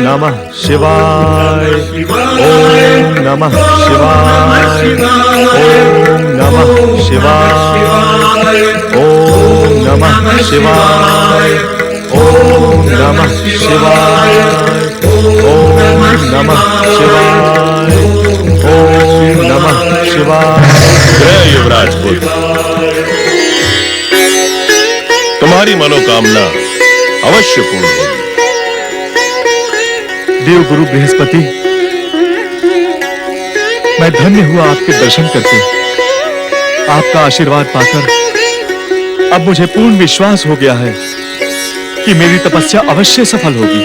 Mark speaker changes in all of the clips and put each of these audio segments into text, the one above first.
Speaker 1: नमः शिवाय। ओम नमः शिवाय। ओम नमः शिवाय। ओम नमः शिवाय। ओम नमः शिवाय। ओम नमः शिवाय। ओम नमः शिवाय।
Speaker 2: जय युवराज बुद्ध, तुम्हारी मनोकामना अवश्य पूर्ण होगी।
Speaker 1: देवगुरु बृहस्पति, मैं धन्य हुआ आपके दर्शन करके। आपका आशीर्वाद पाकर अब मुझे पूर्ण विश्वास हो गया है कि मेरी तपस्या अवश्य सफल होगी।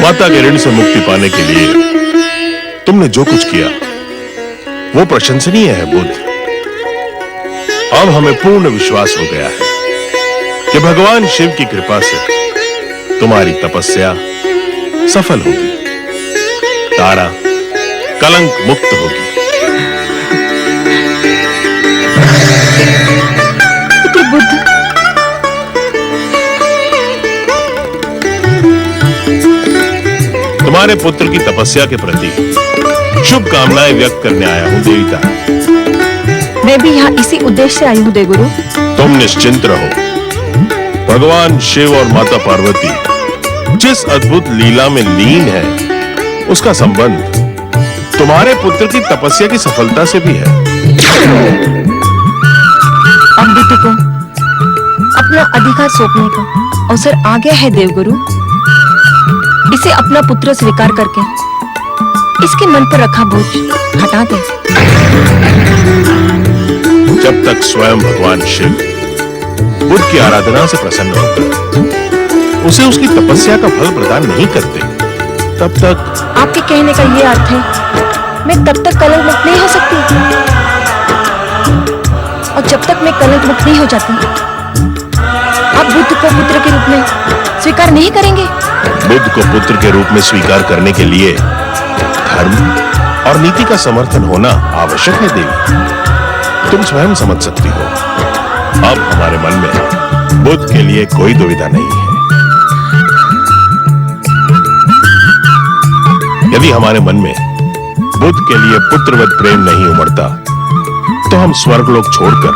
Speaker 2: माता के ऋण से मुक्ति पाने के लिए तुमने जो कुछ किया वो प्रशंसनीय है बुद्ध। अब हमें पूर्ण विश्वास हो गया है कि भगवान शिव की कृपा से तुम्हारी तपस्या सफल होगी, तारा कलंक मुक्त होगी।
Speaker 3: पुत्र बुद्ध,
Speaker 2: तुम्हारे पुत्र की तपस्या के प्रति शुभकामनाएं व्यक्त करने आया हूं देविता।
Speaker 3: मैं भी यहाँ इसी उद्देश्य से आई हूँ देवगुरु।
Speaker 2: तुम निश्चिंत रहो, भगवान शिव और माता पार्वती जिस अद्भुत लीला में लीन है उसका संबंध तुम्हारे पुत्र की तपस्या की सफलता से भी है।
Speaker 3: अब बुद्ध को अपना अधिकार सौंपने का अवसर आ गया है देवगुरु। इसे अपना पुत्र स्वीकार करके इसके मन पर रखा बोझ हटा दे।
Speaker 2: जब तक स्वयं भगवान शिव बुद्ध की आराधना से प्रसन्न होकर उसे उसकी तपस्या का फल प्रदान नहीं करते, तब तक
Speaker 3: आपके कहने का ये अर्थ है मैं तब तक कलंक मुक्त नहीं हो सकती, और जब तक मैं कलंक मुक्त नहीं हो जाती आप बुद्ध को पुत्र के रूप में स्वीकार नहीं करेंगे।
Speaker 2: बुद्ध को पुत्र के रूप में स्वीकार करने के लिए धर्म और नीति का समर्थन होना आवश्यक है देवी। तुम स्वयं समझ सकती हो, अब हमारे मन में बुद्ध के लिए कोई दुविधा नहीं है। यदि हमारे मन में बुद्ध के लिए पुत्रवत प्रेम नहीं उमड़ता तो हम स्वर्गलोक छोड़कर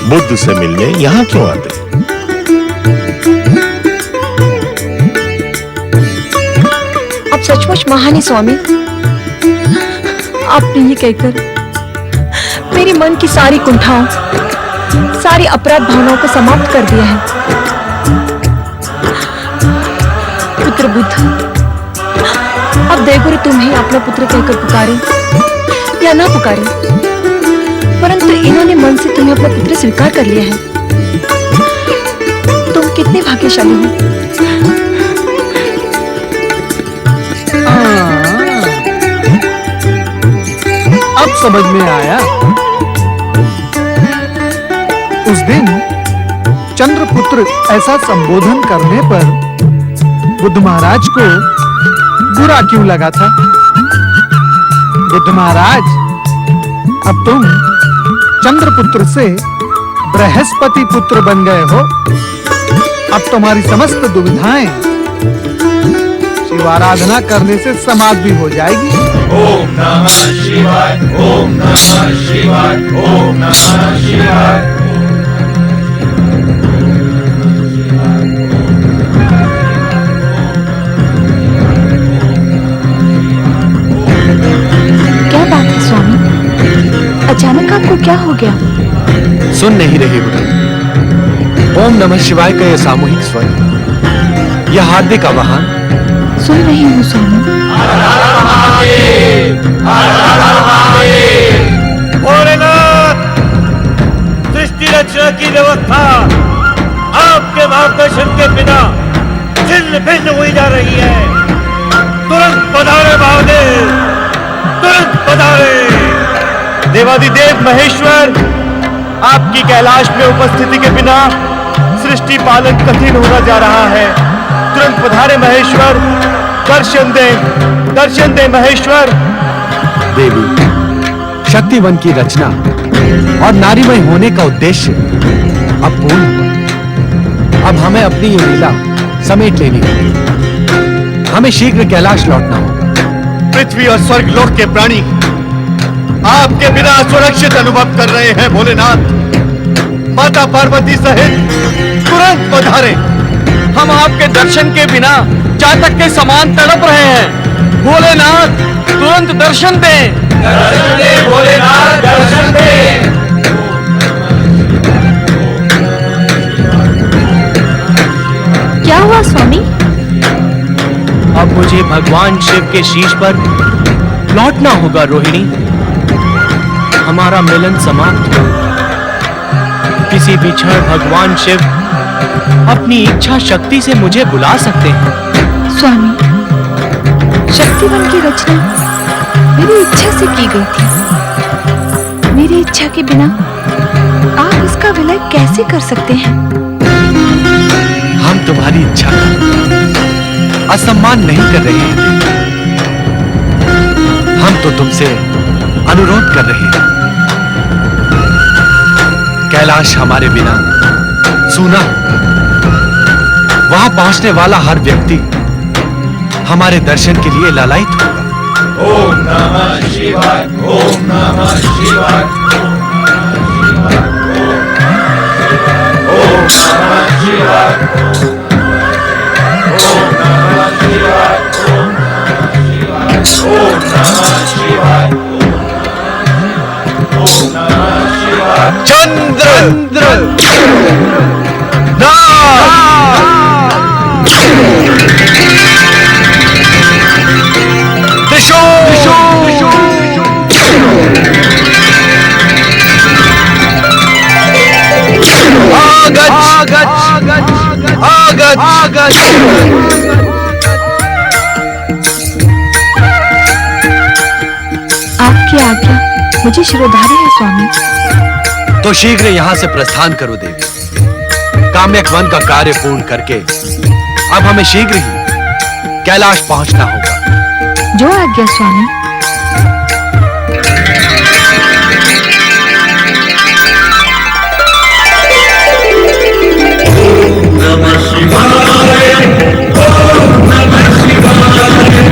Speaker 2: बुद्ध से मिलने यहां क्यों आते?
Speaker 3: आप सचमुच महान ही स्वामी। आपने ये कहकर मेरे मन की सारी कुंठाओं, सारी अपराध भावनाओं को समाप्त कर दिया है। पुत्र बुद्ध, अब देवगुरु तुम्हें अपना पुत्र कहकर पुकारे या ना पुकारे, परंतु इन्होंने मन से तुम्हें अपना पुत्र स्वीकार कर लिया है। तुम कितने भाग्यशाली हो।
Speaker 4: अब समझ में आया। उस दिन चंद्रपुत्र ऐसा संबोधन करने पर बुद्ध महाराज को बुरा क्यों लगा था। बुद्ध महाराज, अब तुम चंद्रपुत्र से बृहस्पति पुत्र बन गए हो। अब तुम्हारी समस्त दुविधाएं शिव आराधना करने से समाप्त भी हो जाएगी।
Speaker 5: ओम नमः शिवाय। ओम नमः शिवाय। ओम नमः शिवाय।
Speaker 3: क्या बात है स्वामी, अचानक आपको क्या हो गया?
Speaker 1: सुन नहीं रहे हो? ओम नमः शिवाय का यह सामूहिक स्वर, यह हार्दिक आवाहन
Speaker 3: सुन रही हूँ स्वामी।
Speaker 6: भोलेनाथ, सृष्टि रचना की व्यवस्था आपके मार्गदर्शन के बिना छिन्न भिन्न हुई जा रही है। तुरंत पधारे महादेव, तुरंत पधारे।
Speaker 1: देवादिदेव महेश्वर, आपकी कैलाश में उपस्थिति के बिना सृष्टि पालन कठिन होता जा रहा है। तुरंत पधारे महेश्वर, दर्शन दे महेश्वर।
Speaker 4: देवी, शक्तिवन की रचना
Speaker 7: और नारीमय होने का उद्देश्य अब पूर्ण हुआ। अब हमें अपनी ये लीला समेट लेनी होगी। हमें शीघ्र कैलाश लौटना होगा।
Speaker 1: पृथ्वी और स्वर्ग लोक के प्राणी आपके बिना सुरक्षित अनुभव कर रहे हैं भोलेनाथ। माता पार्वती सहित तुरंत पधारे। हम आपके दर्शन के बिना जातक के समान तड़प रहे हैं। भोलेनाथ तुरंत दर्शन दें।
Speaker 5: दर्शन दे भोलेनाथ, दर्शन दे।
Speaker 3: क्या हुआ स्वामी?
Speaker 6: अब मुझे भगवान शिव के शीश पर लौटना होगा रोहिणी। हमारा मिलन समाप्त हो। किसी भी क्षण भगवान शिव अपनी इच्छा शक्ति से मुझे बुला सकते हैं।
Speaker 3: स्वामी, शक्तिवन की रचना मेरी इच्छा से की गई थी। मेरी इच्छा के बिना आप इसका विलय कैसे कर सकते हैं?
Speaker 7: हम तुम्हारी इच्छा का असम्मान नहीं कर रहे हैं। हम तो तुमसे अनुरोध कर रहे हैं। कैलाश हमारे बिना सूना होगा। वहां पहुंचने वाला हर व्यक्ति हमारे दर्शन के लिए लालायित होगा।
Speaker 5: ओम नमः शिवाय, ओम नमः शिवाय, ओम नमः शिवाय, ओम नमः शिवाय, ओम नमः शिवाय, ओम नमः शिवाय।
Speaker 1: चंद्र
Speaker 3: आपकी आज्ञा मुझे शिरोधार्य है स्वामी।
Speaker 7: तो शीघ्र यहां से प्रस्थान करो देवी। काम्यक वन का कार्य पूर्ण करके अब हमें शीघ्र ही कैलाश पहुंचना होगा।
Speaker 3: जो आज्ञा स्वामी।
Speaker 5: नमः शिवाय, ओम नमः शिवाय, ओम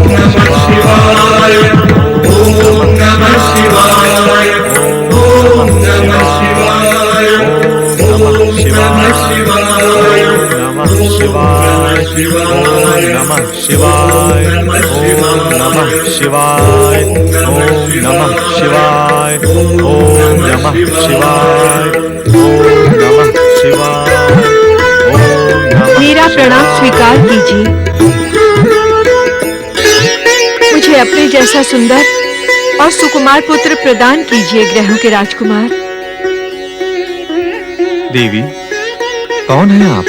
Speaker 5: नमः शिवाय, ओम नमः शिवाय, ओम नमः शिवाय, ओम नमः शिवाय,
Speaker 1: नमः शिवाय, नमः शिवाय, ओम नमः शिवाय, ओम नमः शिवाय, ओम नमः शिवाय, ओम नमः शिवाय, ओम नमः।
Speaker 3: मेरा प्रणाम स्वीकार कीजिए। मुझे अपने जैसा सुंदर और सुकुमार पुत्र प्रदान कीजिए ग्रहों के राजकुमार।
Speaker 1: देवी, कौन है आप?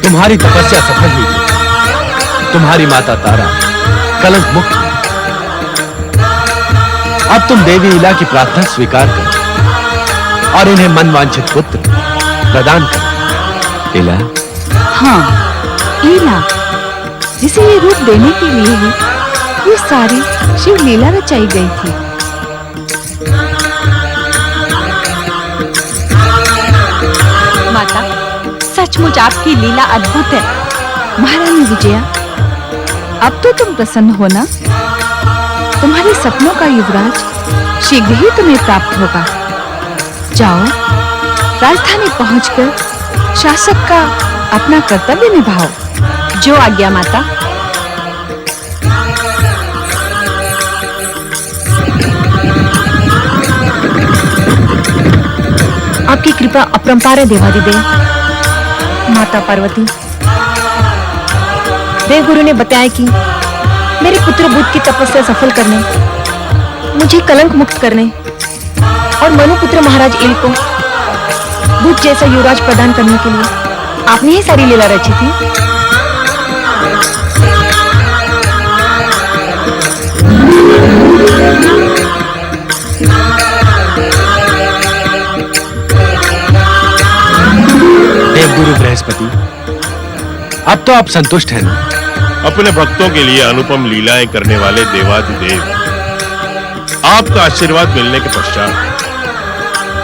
Speaker 7: तुम्हारी तपस्या सफल हुई थी। तुम्हारी माता तारा कलंक मुक्त हुई। अब तुम देवी इला की प्रार्थना स्वीकार करो और इन्हें मनवांछित पुत्र प्रदान करो। इला?
Speaker 3: हाँ, लीला, जिसे ये रूप देने के लिए ही ये सारी शिव लीला रचाई गई थी। माता, सचमुच आपकी लीला अद्भुत है। महारानी विजया, अब तो तुम प्रसन्न हो ना? तुम्हारे सपनों का युवराज शीघ्र ही तुम्हें प्राप्त होगा। जाओ, राजधानी पहुंचकर शासक का अपना कर्तव्य निभाओ। जो आज्ञा माता। आपकी कृपा अपरंपार है देवादिदेव। माता पार्वती, देवगुरु ने बताया कि मेरे पुत्र बुद्ध की तपस्या सफल करने, मुझे कलंक मुक्त करने और मनुपुत्र महाराज इल को बुद्ध जैसा युवराज प्रदान करने के लिए आपने ही सारी लीला रची थी।
Speaker 7: देवगुरु बृहस्पति, अब तो आप संतुष्ट हैं ना?
Speaker 2: अपने भक्तों के लिए अनुपम लीलाएं करने वाले देवाधिदेव, आपका आशीर्वाद मिलने के पश्चात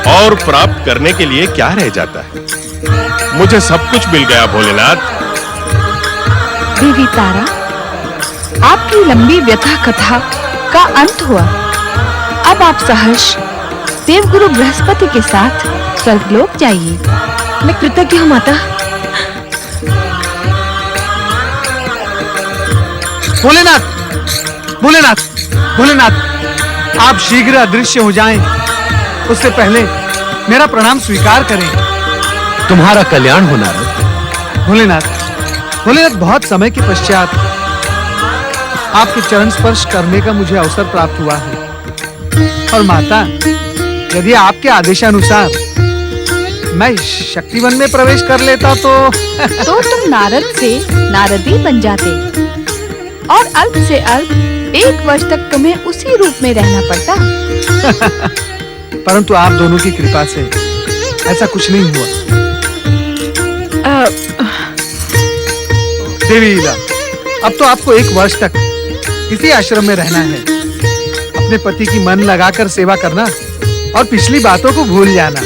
Speaker 2: और प्राप्त करने के लिए क्या रह जाता है? मुझे सब कुछ मिल गया भोलेनाथ।
Speaker 8: देवी तारा, आपकी लंबी व्यथा कथा का अंत हुआ। अब आप सहर्ष देवगुरु बृहस्पति के साथ स्वर्गलोक जाइए।
Speaker 3: मैं कृतज्ञ हूँ माता।
Speaker 4: भोलेनाथ, भोलेनाथ, भोलेनाथ, आप शीघ्र अदृश्य हो जाएं, उससे पहले मेरा प्रणाम स्वीकार करें।
Speaker 7: तुम्हारा कल्याण हो नारद।
Speaker 4: भोलेनाथ, भोलेनाथ, बहुत समय के पश्चात आपके चरण स्पर्श करने का मुझे अवसर प्राप्त हुआ है। और माता, यदि आपके आदेशानुसार मैं शक्तिवन में प्रवेश कर लेता तो
Speaker 8: तुम नारद से नारदी बन जाते और अल्प से अल्प 1 वर्ष तक तुम्हें उसी रूप में रहना पड़ता।
Speaker 4: परंतु आप दोनों की कृपा से ऐसा कुछ नहीं हुआ। देवी लीला, अब तो आपको 1 वर्ष तक इसी आश्रम में रहना है। अपने पति की मन लगाकर सेवा करना और पिछली बातों को भूल जाना।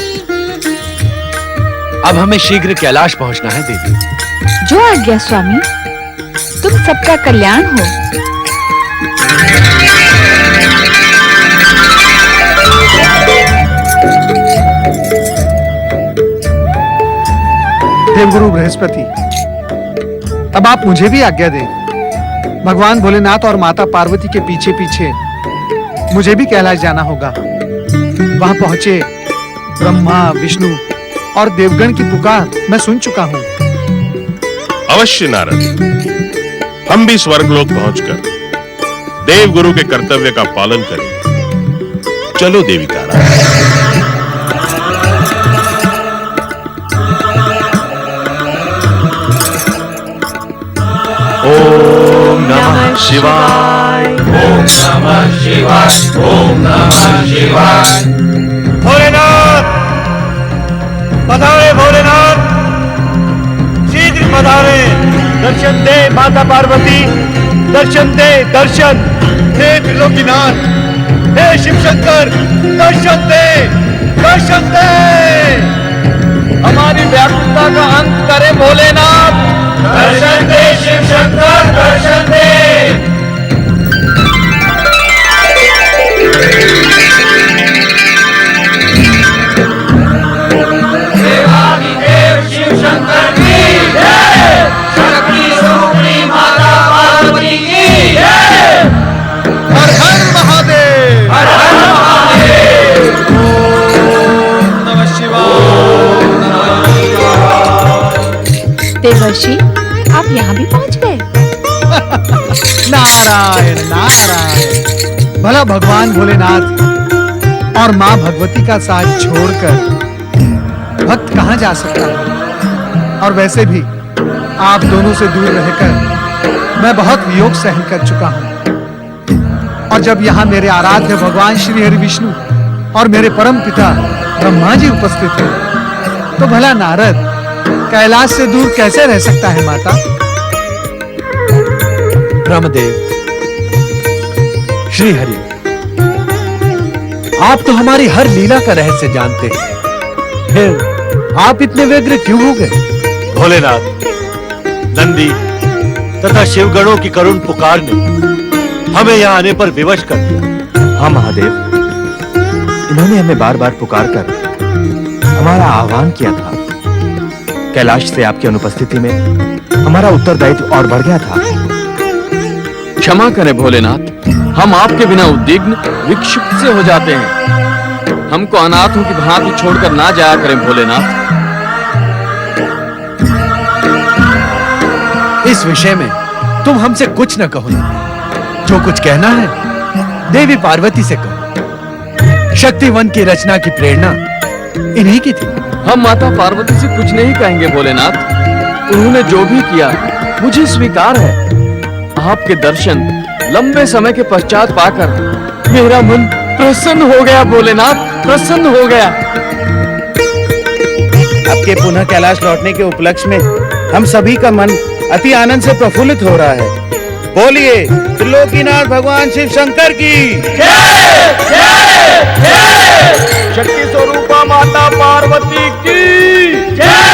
Speaker 7: अब हमें शीघ्र कैलाश पहुंचना है देवी।
Speaker 8: जो आज्ञा स्वामी, तुम सबका कल्याण हो।
Speaker 4: देवगुरु बृहस्पति, अब आप मुझे भी आज्ञा दें। भगवान भोलेनाथ और माता पार्वती के पीछे पीछे मुझे भी कैलाश जाना होगा। वहां पहुंचे ब्रह्मा, विष्णु और देवगण की पुकार मैं सुन चुका हूं।
Speaker 2: अवश्य नारद, हम भी स्वर्गलोक पहुंचकर देवगुरु के कर्तव्य का पालन करेंगे। चलो देवी तारा।
Speaker 7: ओम नमः शिवाय।
Speaker 5: ओम नमः शिवाय। ओम नमः शिवाय।
Speaker 1: भोलेनाथ पधारे, भोलेनाथ शीघ्र पधारे। दर्शन दे माता पार्वती, दर्शन दे, दर्शन। हे त्रिलोकीनाथ, हे शिव शंकर, दर्शन दे, दर्शन दे। हमारी व्याकुलता का अंत करे भोलेनाथ।
Speaker 5: दर्शन दे शिव शंकर, दर्शन दे। देवाधिदेव शिव शंकर की जय। शक्ति स्वरूपिणी माता पार्वती की जय।
Speaker 1: हर हर महादेव।
Speaker 5: हर हर महादेव।
Speaker 1: ओम नमः शिवाय।
Speaker 8: देवर्षि, आप यहाँ भी पहुँच गए।
Speaker 4: नारायण नारायण। भला भगवान भोलेनाथ और माँ भगवती का साथ छोड़कर भक्त कहाँ जा सकता है? और वैसे भी आप दोनों से दूर रहकर मैं बहुत वियोग सहन कर चुका हूँ। और जब यहाँ मेरे आराध्य भगवान श्री हरि विष्णु और मेरे परम पिता ब्रह्मा जी उपस्थित हैं, तो भला नारद कैलाश से दूर कैसे रह सकता है माता?
Speaker 7: ब्रह्मदेव, श्री हरि, आप तो हमारी हर लीला का रहस्य जानते हैं, फिर आप इतने व्यग्र क्यों हो गए?
Speaker 1: भोलेनाथ, नंदी तथा शिवगणों की करुण पुकार ने हमें यहाँ आने पर विवश कर दिया।
Speaker 9: हाँ महादेव, इन्होंने हमें बार बार पुकार कर हमारा आह्वान किया था। कैलाश से आपकी अनुपस्थिति में हमारा उत्तरदायित्व और बढ़ गया था।
Speaker 10: क्षमा करें भोलेनाथ, हम आपके बिना उद्विग्न विक्षिप्त से हो जाते हैं। हमको अनाथों की भांति छोड़कर ना जाया करें भोलेनाथ।
Speaker 7: इस विषय में तुम हमसे कुछ न कहो।
Speaker 4: जो कुछ कहना है देवी पार्वती से कहो। शक्ति वन की रचना की प्रेरणा इन्हीं की थी।
Speaker 10: हम माता पार्वती से कुछ नहीं कहेंगे भोलेनाथ। उन्होंने जो भी किया मुझे स्वीकार है। आपके दर्शन लंबे समय के पश्चात पाकर मेरा मन प्रसन्न हो गया भोलेनाथ, प्रसन्न हो गया।
Speaker 11: आपके पुनः कैलाश लौटने के उपलक्ष्य में हम सभी का मन अति आनंद से प्रफुल्लित हो रहा है। बोलिए त्रिलोकीनाथ भगवान शिव शंकर की
Speaker 10: शक्ति स्वरूपा माता पार्वती की जय।